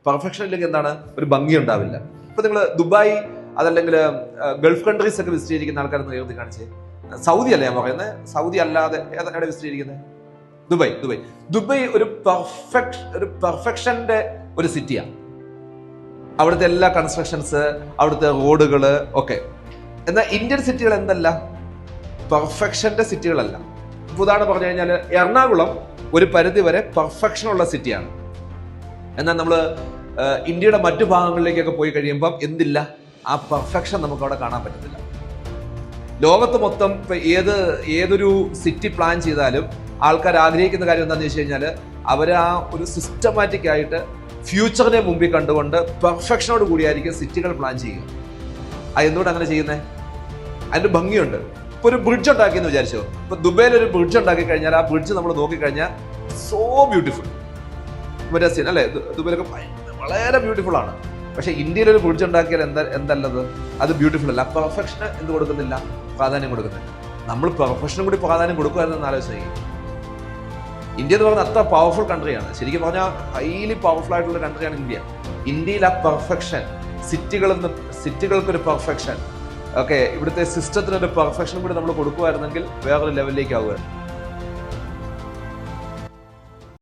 Perfection ഇല്ലെങ്കിൽ എന്താണ്, ഒരു ഭംഗി ഉണ്ടാവില്ല. ഇപ്പൊ നിങ്ങൾ ദുബായ് അതല്ലെങ്കിൽ ഗൾഫ് കൺട്രീസ് ഒക്കെ വിസിറ്റ് ചെയ്തിരിക്കുന്ന ആൾക്കാരെന്ന് എഴുതി കാണിച്ചേ. സൗദി അല്ലേ ഞാൻ പറയുന്നത്, സൗദി അല്ലാതെ എവിടെ വിസിറ്റ് ചെയ്തിരിക്കുന്നത്? ദുബായ് ഒരു പെർഫെക്ഷന്റെ ഒരു സിറ്റിയാണ്. അവിടുത്തെ എല്ലാ കൺസ്ട്രക്ഷൻസ്, അവിടുത്തെ റോഡുകൾ ഒക്കെ. എന്നാൽ ഇന്ത്യൻ സിറ്റികൾ എന്തല്ല, പെർഫെക്ഷന്റെ സിറ്റികളല്ല. ഉദാഹരണം പറഞ്ഞു കഴിഞ്ഞാൽ എറണാകുളം ഒരു പരിധി വരെ പെർഫെക്ഷൻ ഉള്ള സിറ്റിയാണ്. എന്നാൽ നമ്മൾ ഇന്ത്യയുടെ മറ്റു ഭാഗങ്ങളിലേക്കൊക്കെ പോയി കഴിയുമ്പം എന്തില്ല, ആ പെർഫെക്ഷൻ നമുക്ക് അവിടെ കാണാൻ പറ്റത്തില്ല. ലോകത്ത് മൊത്തം ഇപ്പൊ ഏതൊരു സിറ്റി പ്ലാൻ ചെയ്താലും ആൾക്കാർ ആഗ്രഹിക്കുന്ന കാര്യം എന്താണെന്ന് വെച്ച് കഴിഞ്ഞാൽ അവർ ആ ഒരു സിസ്റ്റമാറ്റിക് ആയിട്ട് ഫ്യൂച്ചറിനെ മുമ്പിൽ കണ്ടുകൊണ്ട് പെർഫെക്ഷനോട് കൂടിയായിരിക്കും സിറ്റികൾ പ്ലാൻ ചെയ്യുക. എന്തുകൊണ്ട് അങ്ങനെ ചെയ്യുന്നത്? അതിന്റെ ഭംഗിയുണ്ട്. ഇപ്പൊ ഒരു ബ്രിഡ്ജ് ഉണ്ടാക്കിയെന്ന് വിചാരിച്ചോ. ഇപ്പൊ ദുബൈയിൽ ഒരു ബ്രിഡ്ജ് ഉണ്ടാക്കി കഴിഞ്ഞാൽ ആ ബ്രിഡ്ജ് നമ്മൾ നോക്കിക്കഴിഞ്ഞാൽ സോ ബ്യൂട്ടിഫുൾ. അല്ലേ, ദുബൈയിലൊക്കെ വളരെ ബ്യൂട്ടിഫുൾ ആണ്. പക്ഷെ ഇന്ത്യയിൽ ഒരു ബ്രിഡ്ജ് ഉണ്ടാക്കിയാൽ എന്തല്ലത്, അത് ബ്യൂട്ടിഫുൾ അല്ല. പെർഫെക്ഷന് എന്ത് കൊടുക്കുന്നില്ല, പ്രാധാന്യം കൊടുക്കുന്നില്ല. നമ്മൾ പെർഫെക്ഷനും കൂടി പ്രാധാന്യം കൊടുക്കുമായിരുന്നു ആലോചിച്ച്. ഇന്ത്യ എന്ന് പറഞ്ഞാൽ അത്ര പവർഫുൾ കൺട്രിയാണ്. ശരിക്കും പറഞ്ഞാൽ ഹൈലി പവർഫുൾ ആയിട്ടുള്ള കൺട്രിയാണ് ഇന്ത്യ. ഇന്ത്യയിൽ ആ പെർഫെക്ഷൻ, സിറ്റികൾക്കൊരു പെർഫെക്ഷൻ, ഓക്കെ, ഇവിടുത്തെ സിസ്റ്റത്തിനൊരു പെർഫെക്ഷൻ കൂടി നമ്മൾ കൊടുക്കുമായിരുന്നെങ്കിൽ വേറൊരു ലെവലിലേക്ക് ആവുകയാണ്.